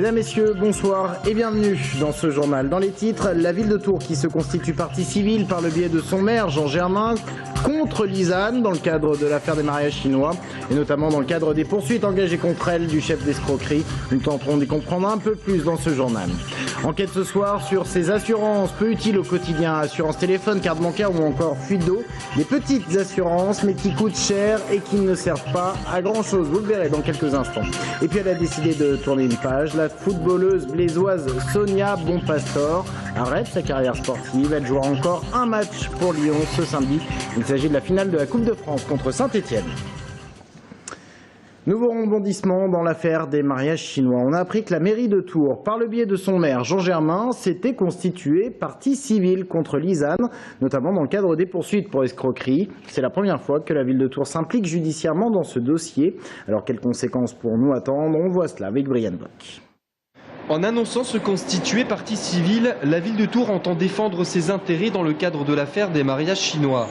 Mesdames, Messieurs, bonsoir et bienvenue dans ce journal. Dans les titres, la ville de Tours qui se constitue partie civile par le biais de son maire Jean Germain contre Lisanne dans le cadre de l'affaire des mariages chinois et notamment dans le cadre des poursuites engagées contre elle du chef d'escroquerie. Nous tenterons d'y comprendre un peu plus dans ce journal. Enquête ce soir sur ces assurances peu utiles au quotidien, assurance téléphone, carte bancaire ou encore fuite d'eau. Des petites assurances mais qui coûtent cher et qui ne servent pas à grand chose. Vous le verrez dans quelques instants. Et puis elle a décidé de tourner une page. La footballeuse blésoise Sonia Bonpastor arrête sa carrière sportive. Elle jouera encore un match pour Lyon ce samedi. Il s'agit de la finale de la Coupe de France contre Saint-Etienne. Nouveau rebondissement dans l'affaire des mariages chinois. On a appris que la mairie de Tours, par le biais de son maire Jean Germain, s'était constituée partie civile contre Lisanne, notamment dans le cadre des poursuites pour escroquerie. C'est la première fois que la ville de Tours s'implique judiciairement dans ce dossier. Alors quelles conséquences pour nous attendre? On voit cela avec Brian Bock. En annonçant se constituer partie civile, la ville de Tours entend défendre ses intérêts dans le cadre de l'affaire des mariages chinois.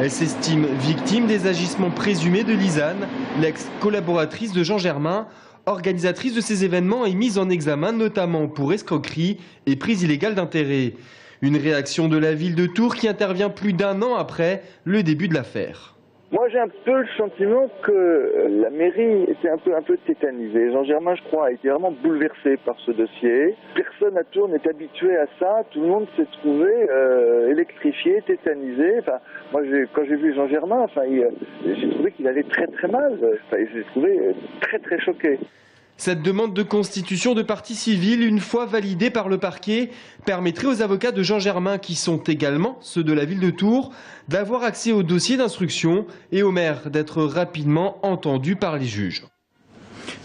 Elle s'estime victime des agissements présumés de Lisanne, l'ex-collaboratrice de Jean Germain, organisatrice de ces événements et mise en examen notamment pour escroquerie et prise illégale d'intérêt. Une réaction de la ville de Tours qui intervient plus d'un an après le début de l'affaire. Moi, j'ai un peu le sentiment que la mairie était un peu tétanisée. Jean Germain, je crois, a été vraiment bouleversé par ce dossier. Personne à Tours n'est habitué à ça. Tout le monde s'est trouvé électrifié, tétanisé. Enfin, moi, quand j'ai vu Jean Germain, j'ai trouvé qu'il allait très très mal. J'ai trouvé très choqué. Cette demande de constitution de partie civile, une fois validée par le parquet, permettrait aux avocats de Jean Germain, qui sont également ceux de la ville de Tours, d'avoir accès au dossier d'instruction et au maire d'être rapidement entendu par les juges.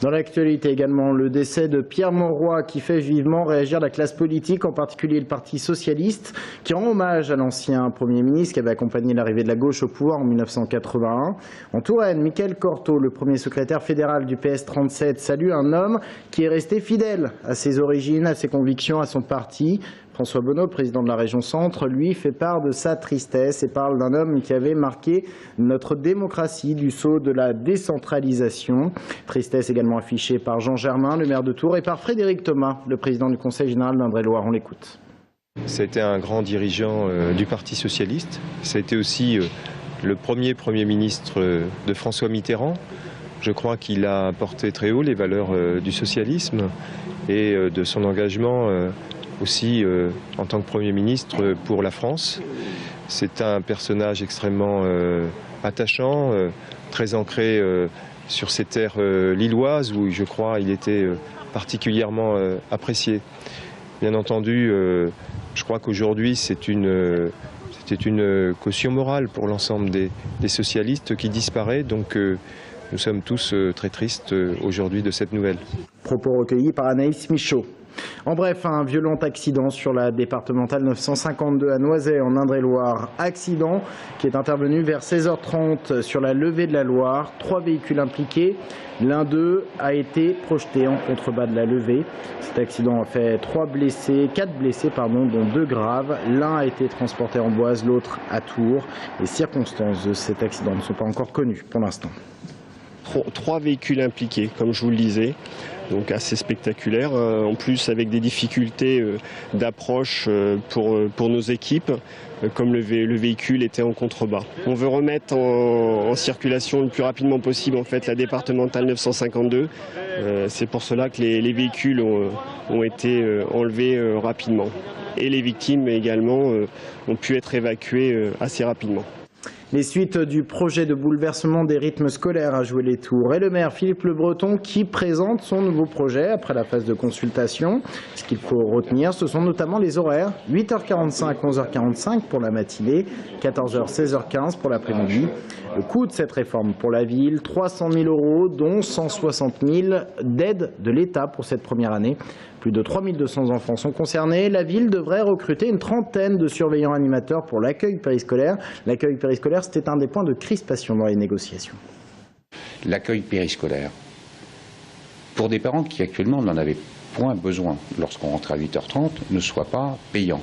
Dans l'actualité également, le décès de Pierre Mauroy qui fait vivement réagir la classe politique, en particulier le Parti socialiste, qui rend hommage à l'ancien Premier ministre qui avait accompagné l'arrivée de la gauche au pouvoir en 1981. En Touraine, Michael Cortot, le premier secrétaire fédéral du PS 37, salue un homme qui est resté fidèle à ses origines, à ses convictions, à son parti. François Bonneau, président de la région Centre, lui fait part de sa tristesse et parle d'un homme qui avait marqué notre démocratie du sceau de la décentralisation. Tristesse également affichée par Jean Germain, le maire de Tours, et par Frédéric Thomas, le président du Conseil général d'Indre-et-Loire. On l'écoute. Ça a été un grand dirigeant du Parti socialiste. Ça a été aussi le premier ministre de François Mitterrand. Je crois qu'il a porté très haut les valeurs du socialisme et de son engagement aussi en tant que Premier ministre pour la France. C'est un personnage extrêmement attachant, très ancré sur ces terres lilloises où je crois il était particulièrement apprécié. Bien entendu, je crois qu'aujourd'hui c'était une caution morale pour l'ensemble des socialistes qui disparaît, donc nous sommes tous très tristes aujourd'hui de cette nouvelle. Propos recueillis par Anaïs Michaud. En bref, un violent accident sur la départementale 952 à Noiset en Indre-et-Loire. Accident qui est intervenu vers 16h30 sur la levée de la Loire. 3 véhicules impliqués. L'un d'eux a été projeté en contrebas de la levée. Cet accident a fait 4 blessés, dont 2 graves. L'un a été transporté en Boise, l'autre à Tours. Les circonstances de cet accident ne sont pas encore connues pour l'instant. 3 véhicules impliqués, comme je vous le disais. Donc assez spectaculaire, en plus avec des difficultés d'approche pour nos équipes, comme le véhicule était en contrebas. On veut remettre en circulation le plus rapidement possible en fait la départementale 952. C'est pour cela que les véhicules ont été enlevés rapidement. Et les victimes également ont pu être évacuées assez rapidement. Les suites du projet de bouleversement des rythmes scolaires a joué les tours. Et le maire Philippe Le Breton qui présente son nouveau projet après la phase de consultation. Ce qu'il faut retenir, ce sont notamment les horaires. 8h45, 11h45 pour la matinée, 14h, 16h15 pour l'après-midi. Le coût de cette réforme pour la ville, 300 000 €, dont 160 000 d'aide de l'État pour cette première année. Plus de 3200 enfants sont concernés. La ville devrait recruter une trentaine de surveillants animateurs pour l'accueil périscolaire. L'accueil périscolaire, c'était un des points de crispation dans les négociations. L'accueil périscolaire, pour des parents qui actuellement n'en avaient point besoin lorsqu'on rentre à 8h30, ne soit pas payant.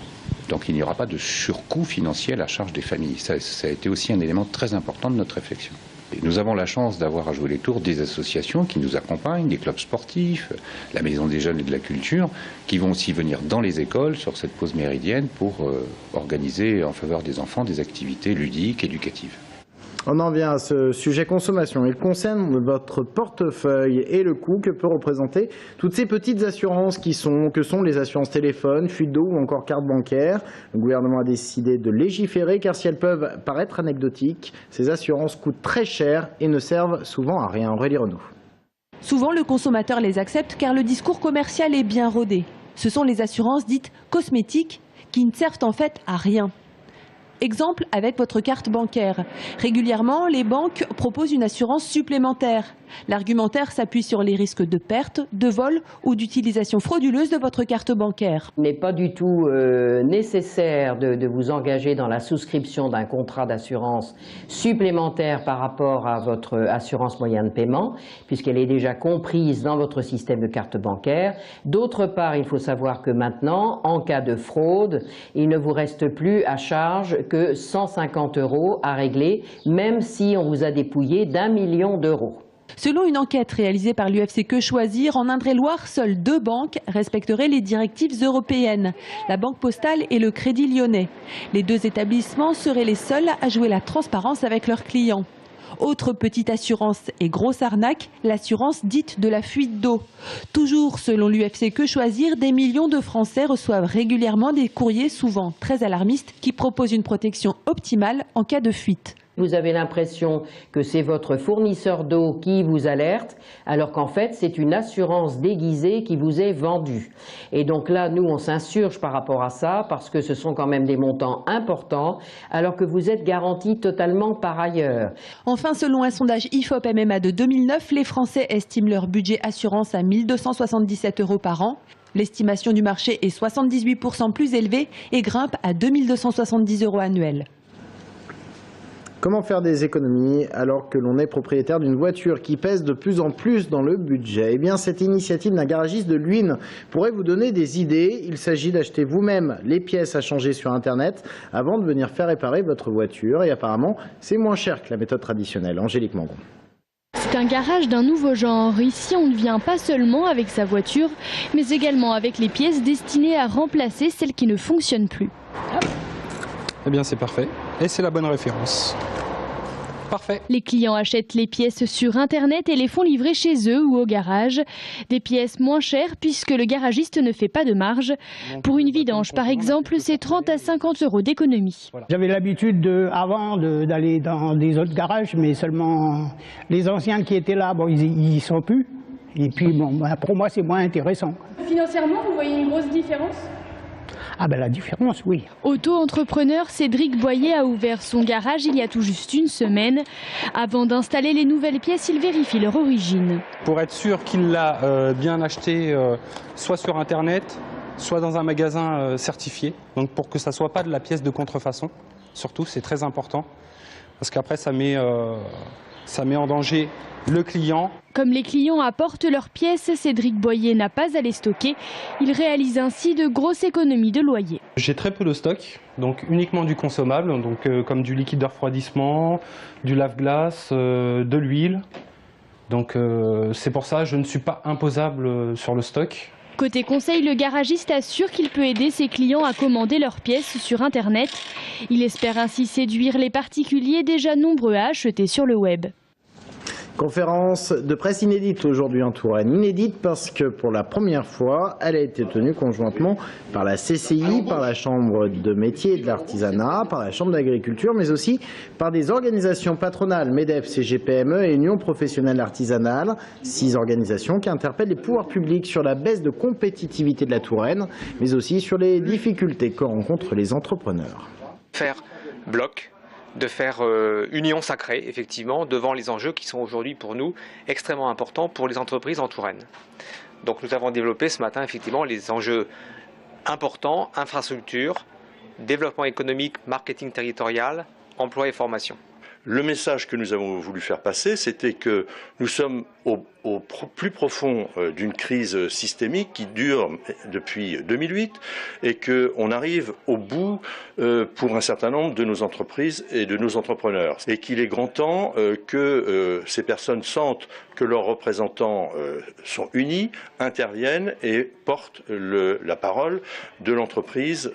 Donc il n'y aura pas de surcoût financier à la charge des familles. Ça a été aussi un élément très important de notre réflexion. Et nous avons la chance d'avoir à jouer les tours des associations qui nous accompagnent, des clubs sportifs, la Maison des Jeunes et de la Culture, qui vont aussi venir dans les écoles sur cette pause méridienne pour organiser en faveur des enfants des activités ludiques, éducatives. On en vient à ce sujet consommation. Il concerne votre portefeuille et le coût que peut représenter toutes ces petites assurances que sont les assurances téléphone, fuite d'eau ou encore carte bancaire. Le gouvernement a décidé de légiférer car si elles peuvent paraître anecdotiques, ces assurances coûtent très cher et ne servent souvent à rien. Aurélie Renaud. Souvent, le consommateur les accepte car le discours commercial est bien rodé. Ce sont les assurances dites cosmétiques qui ne servent en fait à rien. Exemple avec votre carte bancaire. Régulièrement, les banques proposent une assurance supplémentaire. L'argumentaire s'appuie sur les risques de perte, de vol ou d'utilisation frauduleuse de votre carte bancaire. Il n'est pas du tout nécessaire de vous engager dans la souscription d'un contrat d'assurance supplémentaire par rapport à votre assurance moyen de paiement, puisqu'elle est déjà comprise dans votre système de carte bancaire. D'autre part, il faut savoir que maintenant, en cas de fraude, il ne vous reste plus à charge que 150 € à régler, même si on vous a dépouillé d'1 million d'euros. Selon une enquête réalisée par l'UFC Que Choisir, en Indre-et-Loire, seules 2 banques respecteraient les directives européennes, la Banque Postale et le Crédit Lyonnais. Les 2 établissements seraient les seuls à jouer la transparence avec leurs clients. Autre petite assurance et grosse arnaque, l'assurance dite de la fuite d'eau. Toujours selon l'UFC Que Choisir, des millions de Français reçoivent régulièrement des courriers souvent très alarmistes qui proposent une protection optimale en cas de fuite. Vous avez l'impression que c'est votre fournisseur d'eau qui vous alerte, alors qu'en fait, c'est une assurance déguisée qui vous est vendue. Et donc là, nous, on s'insurge par rapport à ça, parce que ce sont quand même des montants importants, alors que vous êtes garanti totalement par ailleurs. Enfin, selon un sondage IFOP MMA de 2009, les Français estiment leur budget assurance à 1 277 € par an. L'estimation du marché est 78% plus élevée et grimpe à 2 270 € annuels. Comment faire des économies alors que l'on est propriétaire d'une voiture qui pèse de plus en plus dans le budget? Eh bien, cette initiative d'un garagiste de Luynes pourrait vous donner des idées. Il s'agit d'acheter vous-même les pièces à changer sur Internet avant de venir faire réparer votre voiture. Et apparemment, c'est moins cher que la méthode traditionnelle. Angélique Mangon. C'est un garage d'un nouveau genre. Ici, on ne vient pas seulement avec sa voiture, mais également avec les pièces destinées à remplacer celles qui ne fonctionnent plus. Eh bien, c'est parfait. Et c'est la bonne référence. Parfait. Les clients achètent les pièces sur Internet et les font livrer chez eux ou au garage. Des pièces moins chères puisque le garagiste ne fait pas de marge. Pour une vidange, par exemple, c'est 30 à 50 € d'économie. J'avais l'habitude avant d'aller dans des autres garages, mais seulement les anciens qui étaient là, bon, ils y sont plus. Et puis, bon, pour moi, c'est moins intéressant. Financièrement, vous voyez une grosse différence ? Ah ben la différence, oui. Auto-entrepreneur, Cédric Boyer a ouvert son garage il y a tout juste une semaine. Avant d'installer les nouvelles pièces, il vérifie leur origine. Pour être sûr qu'il l'a bien acheté, soit sur Internet, soit dans un magasin certifié. Donc pour que ça ne soit pas de la pièce de contrefaçon, surtout, c'est très important. Parce qu'après, ça met en danger le client. Comme les clients apportent leurs pièces, Cédric Boyer n'a pas à les stocker. Il réalise ainsi de grosses économies de loyer. J'ai très peu de stock, donc uniquement du consommable, donc comme du liquide de refroidissement, du lave-glace, de l'huile. Donc c'est pour ça que je ne suis pas imposable sur le stock. Côté conseil, le garagiste assure qu'il peut aider ses clients à commander leurs pièces sur Internet. Il espère ainsi séduire les particuliers déjà nombreux à acheter sur le web. Conférence de presse inédite aujourd'hui en Touraine. Inédite parce que pour la première fois, elle a été tenue conjointement par la CCI, par la Chambre de métiers et de l'artisanat, par la Chambre d'agriculture, mais aussi par des organisations patronales, MEDEF, CGPME et Union professionnelle artisanale. 6 organisations qui interpellent les pouvoirs publics sur la baisse de compétitivité de la Touraine, mais aussi sur les difficultés que rencontrent les entrepreneurs. Faire bloc, de faire union sacrée, effectivement, devant les enjeux qui sont aujourd'hui pour nous extrêmement importants pour les entreprises en Touraine. Donc nous avons développé ce matin, effectivement, les enjeux importants, infrastructures, développement économique, marketing territorial, emploi et formation. Le message que nous avons voulu faire passer, c'était que nous sommes au plus profond d'une crise systémique qui dure depuis 2008 et qu'on arrive au bout pour un certain nombre de nos entreprises et de nos entrepreneurs. Et qu'il est grand temps que ces personnes sentent que leurs représentants sont unis, interviennent et portent la parole de l'entreprise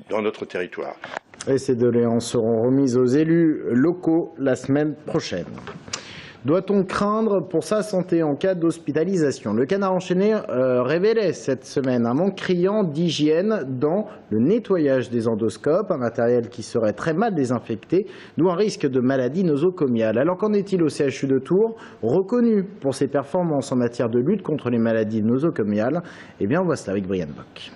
dans notre territoire. Et ces doléances seront remises aux élus locaux la semaine prochaine. Doit-on craindre pour sa santé en cas d'hospitalisation? Le Canard enchaîné révélait cette semaine un manque criant d'hygiène dans le nettoyage des endoscopes, un matériel qui serait très mal désinfecté, d'où un risque de maladie nosocomiale. Alors qu'en est-il au CHU de Tours, reconnu pour ses performances en matière de lutte contre les maladies nosocomiales? Eh bien, on voit cela avec Brian Bock.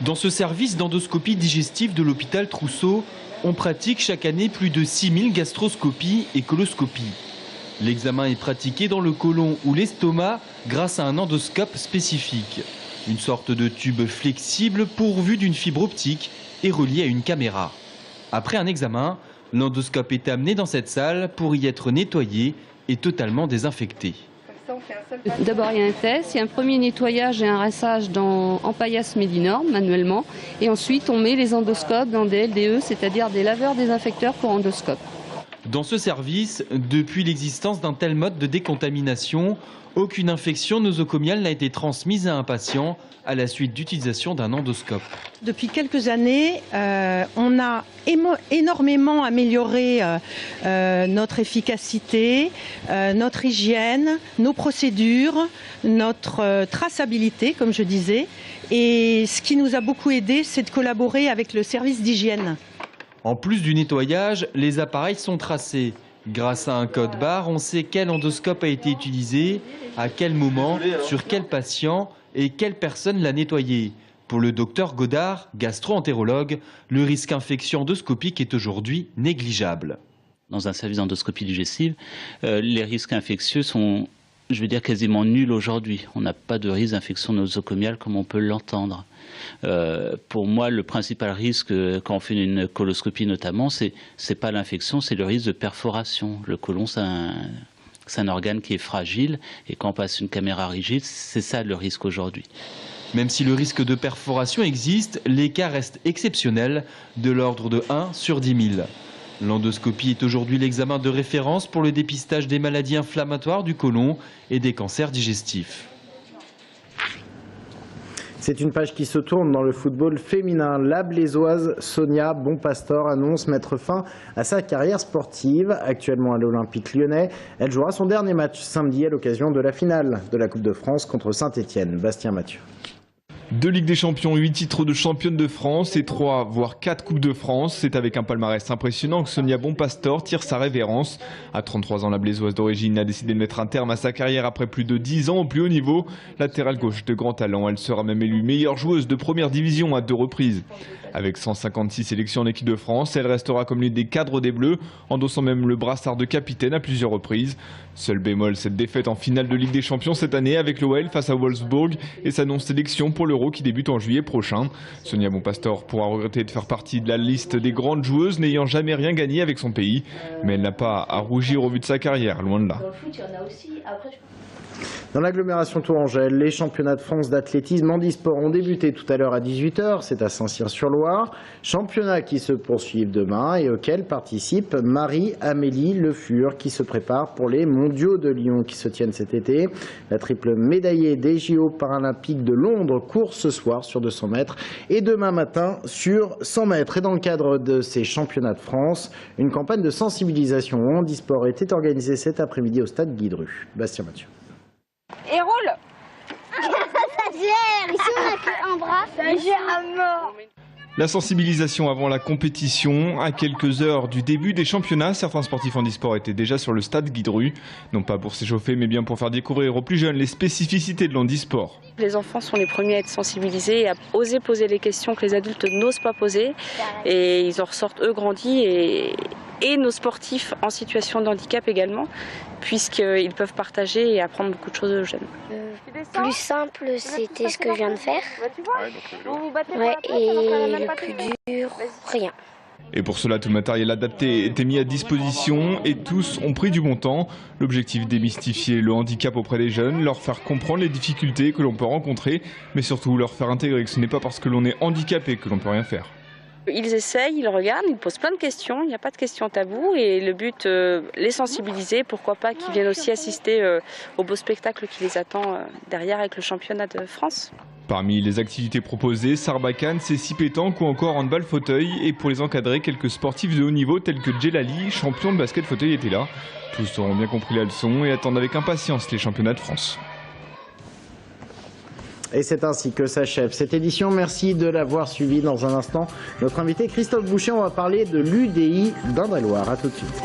Dans ce service d'endoscopie digestive de l'hôpital Trousseau, on pratique chaque année plus de 6000 gastroscopies et coloscopies. L'examen est pratiqué dans le côlon ou l'estomac grâce à un endoscope spécifique. Une sorte de tube flexible pourvu d'une fibre optique et relié à une caméra. Après un examen, l'endoscope est amené dans cette salle pour y être nettoyé et totalement désinfecté. D'abord, il y a un test, il y a un premier nettoyage et un rinçage en paillasse Médinorme manuellement. Et ensuite, on met les endoscopes dans des LDE, c'est-à-dire des laveurs désinfecteurs pour endoscope. Dans ce service, depuis l'existence d'un tel mode de décontamination, aucune infection nosocomiale n'a été transmise à un patient à la suite d'utilisation d'un endoscope. Depuis quelques années, on a énormément amélioré notre efficacité, notre hygiène, nos procédures, notre traçabilité, comme je disais. Et ce qui nous a beaucoup aidé, c'est de collaborer avec le service d'hygiène. En plus du nettoyage, les appareils sont tracés. Grâce à un code barre, on sait quel endoscope a été utilisé, à quel moment, sur quel patient et quelle personne l'a nettoyé. Pour le docteur Godard, gastro-entérologue, le risque infection endoscopique est aujourd'hui négligeable. Dans un service d'endoscopie digestive, les risques infectieux sont, je veux dire, quasiment nuls aujourd'hui. On n'a pas de risque d'infection nosocomiale comme on peut l'entendre. Pour moi, le principal risque quand on fait une coloscopie notamment, c'est pas l'infection, c'est le risque de perforation. Le côlon, c'est un organe qui est fragile et quand on passe une caméra rigide, c'est ça le risque aujourd'hui. Même si le risque de perforation existe, les cas restent exceptionnels, de l'ordre de 1 sur 10 000. L'endoscopie est aujourd'hui l'examen de référence pour le dépistage des maladies inflammatoires du côlon et des cancers digestifs. C'est une page qui se tourne dans le football féminin. La Blésoise Sonia Bonpastor annonce mettre fin à sa carrière sportive. Actuellement à l'Olympique Lyonnais, elle jouera son dernier match samedi à l'occasion de la finale de la Coupe de France contre Saint-Etienne. Bastien Mathieu. 2 Ligues des Champions, 8 titres de championne de France et 3 voire 4 Coupes de France. C'est avec un palmarès impressionnant que Sonia Bonpastor tire sa révérence. À 33 ans, la Blésoise d'origine a décidé de mettre un terme à sa carrière après plus de 10 ans au plus haut niveau. Latérale gauche de grand talent, elle sera même élue meilleure joueuse de première division à 2 reprises. Avec 156 sélections en équipe de France, elle restera comme l'une des cadres des Bleus, endossant même le brassard de capitaine à plusieurs reprises. Seul bémol, cette défaite en finale de Ligue des Champions cette année avec l'OL face à Wolfsburg et sa non-sélection pour l'Euro qui débute en juillet prochain. Sonia Bonpastor pourra regretter de faire partie de la liste des grandes joueuses n'ayant jamais rien gagné avec son pays. Mais elle n'a pas à rougir au vu de sa carrière, loin de là. Dans l'agglomération tourangelle, les championnats de France d'athlétisme handisport ont débuté tout à l'heure à 18 h, c'est à Saint-Cyr-sur-Loire. Championnats qui se poursuivent demain et auxquels participe Marie-Amélie Le Fur qui se prépare pour les mondiaux de Lyon qui se tiennent cet été. La triple médaillée des JO paralympiques de Londres court ce soir sur 200 mètres et demain matin sur 100 mètres. Et dans le cadre de ces championnats de France, une campagne de sensibilisation au handisport était organisée cet après-midi au stade Guy-Dru. Bastien Mathieu. Et roule. Ça gère. Ici on a qu'un bras. Ça gère à mort. La sensibilisation avant la compétition. À quelques heures du début des championnats, certains sportifs handisport étaient déjà sur le stade Guy-Dru. Non pas pour s'échauffer, mais bien pour faire découvrir aux plus jeunes les spécificités de l'handisport. Les enfants sont les premiers à être sensibilisés et à oser poser les questions que les adultes n'osent pas poser. Et ils en ressortent eux grandis et nos sportifs en situation de handicap également, puisqu'ils peuvent partager et apprendre beaucoup de choses aux jeunes. Plus simple, c'était ce que je viens de faire. Ouais, et le plus dur, rien. Et pour cela, tout le matériel adapté était mis à disposition et tous ont pris du bon temps. L'objectif, démystifier le handicap auprès des jeunes, leur faire comprendre les difficultés que l'on peut rencontrer, mais surtout leur faire intégrer que ce n'est pas parce que l'on est handicapé que l'on peut rien faire. Ils essayent, ils regardent, ils posent plein de questions, il n'y a pas de questions taboues et le but, les sensibiliser, pourquoi pas qu'ils viennent aussi assister au beau spectacle qui les attend derrière avec le championnat de France. Parmi les activités proposées, Sarbacane, c'est 6 pétanques ou encore handball fauteuil. Et pour les encadrer, quelques sportifs de haut niveau tels que Djelali, champion de basket fauteuil, étaient là. Tous auront bien compris la leçon et attendent avec impatience les championnats de France. Et c'est ainsi que s'achève cette édition. Merci de l'avoir suivi. Dans un instant, notre invité Christophe Boucher, on va parler de l'UDI d'Indre-et-Loire. A tout de suite.